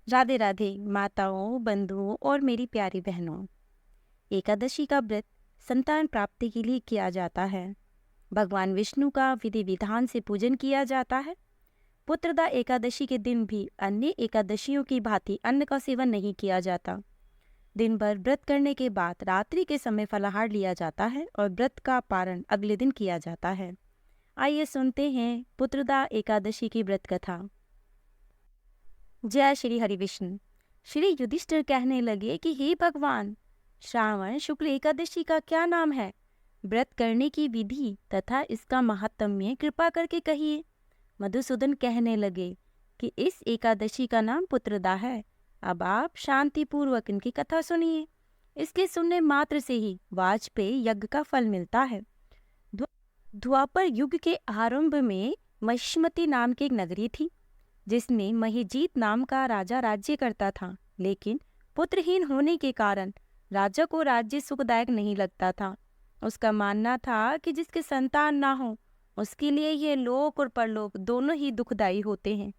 राधे राधे माताओं, बंधुओं और मेरी प्यारी बहनों। एकादशी का व्रत संतान प्राप्ति के लिए किया जाता है। भगवान विष्णु का विधि विधान से पूजन किया जाता है। पुत्रदा एकादशी के दिन भी अन्य एकादशियों की भांति अन्न का सेवन नहीं किया जाता। दिन भर व्रत करने के बाद रात्रि के समय फलाहार लिया जाता है और व्रत का पारण अगले दिन किया जाता है। आइए सुनते हैं पुत्रदा एकादशी की व्रत कथा। जय श्री हरिविष्णु। श्री युधिष्ठिर कहने लगे कि हे भगवान, श्रावण शुक्ल एकादशी का क्या नाम है? व्रत करने की विधि तथा इसका महात्म्य कृपा करके कहिए। मधुसूदन कहने लगे कि इस एकादशी का नाम पुत्रदा है। अब आप शांति पूर्वक इनकी कथा सुनिए। इसके सुनने मात्र से ही वाजपेयी यज्ञ का फल मिलता है। द्वापर युग के आरंभ में महिष्मति नाम की एक नगरी थी, जिसमें महिजीत नाम का राजा राज्य करता था। लेकिन पुत्रहीन होने के कारण राजा को राज्य सुखदायक नहीं लगता था। उसका मानना था कि जिसके संतान ना हो उसके लिए यह लोक और परलोक दोनों ही दुखदायी होते हैं।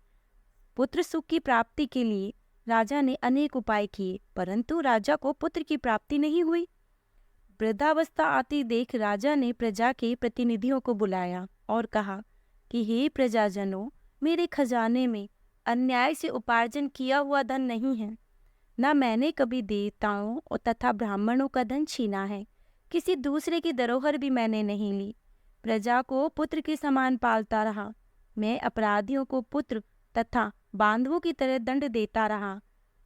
पुत्र सुख की प्राप्ति के लिए राजा ने अनेक उपाय किए, परंतु राजा को पुत्र की प्राप्ति नहीं हुई। वृद्धावस्था आती देख राजा ने प्रजा के प्रतिनिधियों को बुलाया और कहा कि हे प्रजाजनों, मेरे खजाने में अन्याय से उपार्जन किया हुआ धन नहीं है। न मैंने कभी देवताओं और तथा ब्राह्मणों का धन छीना है। किसी दूसरे की धरोहर भी मैंने नहीं ली। प्रजा को पुत्र के समान पालता रहा। मैं अपराधियों को पुत्र तथा बांधवों की तरह दंड देता रहा।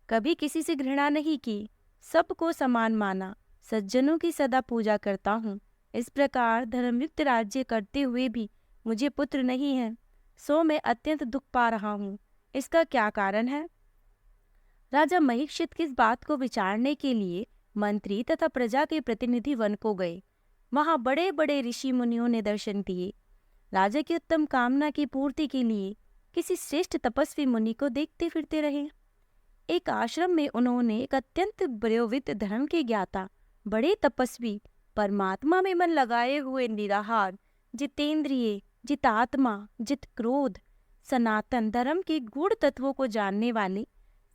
कभी किसी से घृणा नहीं की, सबको समान माना। सज्जनों की सदा पूजा करता हूँ। इस प्रकार धर्मयुक्त राज्य करते हुए भी मुझे पुत्र नहीं है, सो मैं अत्यंत दुख पा रहा हूँ। इसका क्या कारण है? राजा महीक्षित की इस बात को विचारने के लिए मंत्री तथा प्रजा के प्रतिनिधि वन को गए। वहां बड़े बड़े ऋषि मुनियों ने दर्शन दिए। राजा की उत्तम कामना की पूर्ति के लिए किसी श्रेष्ठ तपस्वी मुनि को देखते फिरते रहे। एक आश्रम में उन्होंने एक अत्यंत वयोवृद्ध धर्म के ज्ञाता, बड़े तपस्वी, परमात्मा में मन लगाए हुए निराहार, जितेंद्रिय, जितात्मा, जित क्रोध, सनातन धर्म के गूढ़ तत्वों को जानने वाले,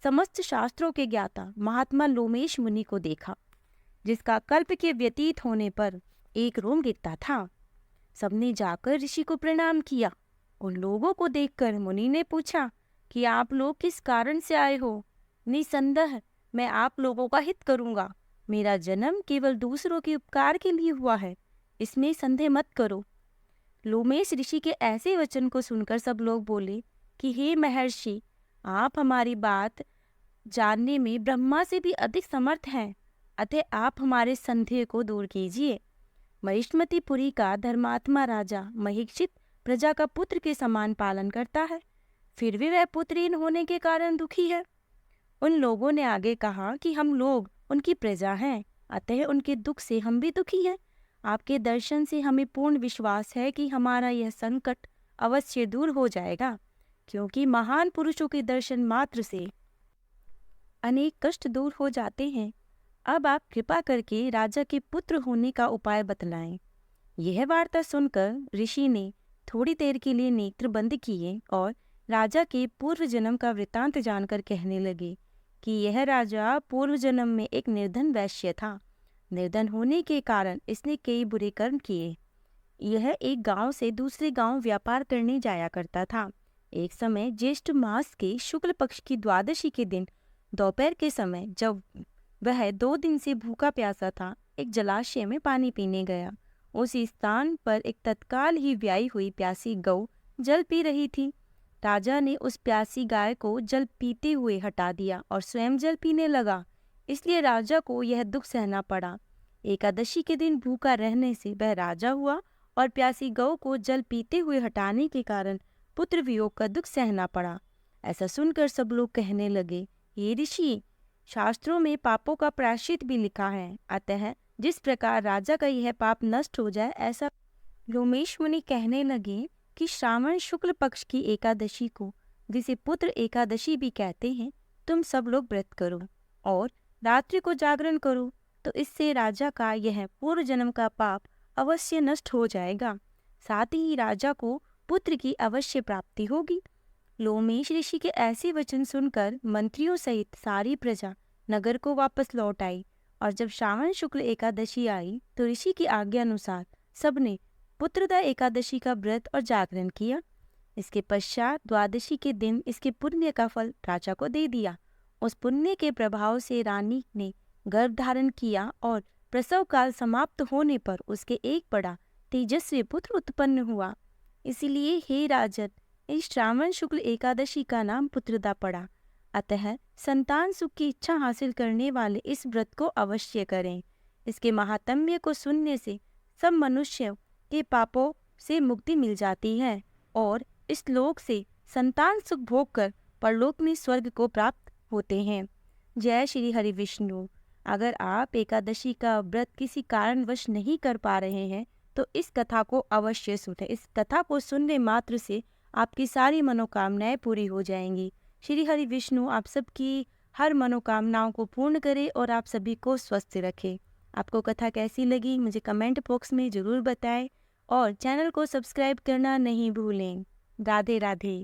समस्त शास्त्रों के ज्ञाता महात्मा लोमेश मुनि को देखा, जिसका कल्प के व्यतीत होने पर एक रोम गिरता था। सबने जाकर ऋषि को प्रणाम किया। उन लोगों को देखकर मुनि ने पूछा कि आप लोग किस कारण से आए हो? निसंदेह मैं आप लोगों का हित करूंगा। मेरा जन्म केवल दूसरों के उपकार के लिए हुआ है, इसमें संदेह मत करो। लोमेश ऋषि के ऐसे वचन को सुनकर सब लोग बोले कि हे महर्षि, आप हमारी बात जानने में ब्रह्मा से भी अधिक समर्थ हैं, अतः आप हमारे संदेह को दूर कीजिए। महिष्मतिपुरी का धर्मात्मा राजा महीक्षित प्रजा का पुत्र के समान पालन करता है, फिर भी वह पुत्रहीन होने के कारण दुखी है। उन लोगों ने आगे कहा कि हम लोग उनकी प्रजा हैं, अतः उनके दुख से हम भी दुखी हैं। आपके दर्शन से हमें पूर्ण विश्वास है कि हमारा यह संकट अवश्य दूर हो जाएगा, क्योंकि महान पुरुषों के दर्शन मात्र से अनेक कष्ट दूर हो जाते हैं। अब आप कृपा करके राजा के पुत्र होने का उपाय बतलाएं। यह वार्ता सुनकर ऋषि ने थोड़ी देर के लिए नेत्र बंद किए और राजा के पूर्व जन्म का वृतांत जानकर कहने लगे कि यह राजा पूर्व जन्म में एक निर्धन वैश्य था। निर्धन होने के कारण इसने कई बुरे कर्म किए। यह एक गांव से दूसरे गांव व्यापार करने जाया करता था। एक समय ज्येष्ठ मास के शुक्ल पक्ष की द्वादशी के दिन दोपहर के समय, जब वह 2 दिन से भूखा प्यासा था, एक जलाशय में पानी पीने गया। उसी स्थान पर एक तत्काल ही ब्याई हुई प्यासी गौ जल पी रही थी। राजा ने उस प्यासी गाय को जल पीते हुए हटा दिया और स्वयं जल पीने लगा, इसलिए राजा को यह दुख सहना पड़ा। एकादशी के दिन भूखा रहने से वह राजा हुआ और प्यासी गौ को जल पीते हुए हटाने के कारण पुत्र वियोग का दुख सहना पड़ा। ऐसा सुनकर सब लोग कहने लगे, हे ऋषि, शास्त्रों में पापों का प्रायश्चित भी लिखा है, अतः जिस प्रकार राजा का यह पाप नष्ट हो जाए ऐसा। लोमेश मुनि कहने लगे कि श्रावण शुक्ल पक्ष की एकादशी को, जिसे पुत्र एकादशी भी कहते हैं, तुम सब लोग व्रत करो और रात्रि को जागरण करो, तो इससे राजा का यह पूर्व जन्म का पाप अवश्य नष्ट हो जाएगा। साथ ही राजा को पुत्र की अवश्य प्राप्ति होगी। लोमेश ऋषि के ऐसे वचन सुनकर मंत्रियों सहित सारी प्रजा नगर को वापस लौट आई। और जब श्रावण शुक्ल एकादशी आई तो ऋषि की आज्ञा अनुसार सबने पुत्रदा एकादशी का व्रत और जागरण किया। इसके पश्चात द्वादशी के दिन इसके पुण्य का फल राजा को दे दिया। उस पुण्य के प्रभाव से रानी ने गर्भ धारण किया और प्रसव काल समाप्त होने पर उसके एक बड़ा तेजस्वी पुत्र उत्पन्न हुआ। इसलिए हे राजन, इस श्रावण शुक्ल एकादशी का नाम पुत्रदा पड़ा। अतः संतान सुख की इच्छा हासिल करने वाले इस व्रत को अवश्य करें। इसके महात्म्य को सुनने से सब मनुष्य के पापों से मुक्ति मिल जाती है और इस लोक से संतान सुख भोग कर परलोक में स्वर्ग को प्राप्त होते हैं। जय श्री हरि विष्णु। अगर आप एकादशी का व्रत किसी कारणवश नहीं कर पा रहे हैं तो इस कथा को अवश्य सुनें। इस कथा को सुनने मात्र से आपकी सारी मनोकामनाएं पूरी हो जाएंगी। श्री हरि विष्णु आप सबकी हर मनोकामनाओं को पूर्ण करे और आप सभी को स्वस्थ रखे। आपको कथा कैसी लगी मुझे कमेंट बॉक्स में ज़रूर बताएं और चैनल को सब्सक्राइब करना नहीं भूलें। राधे राधे।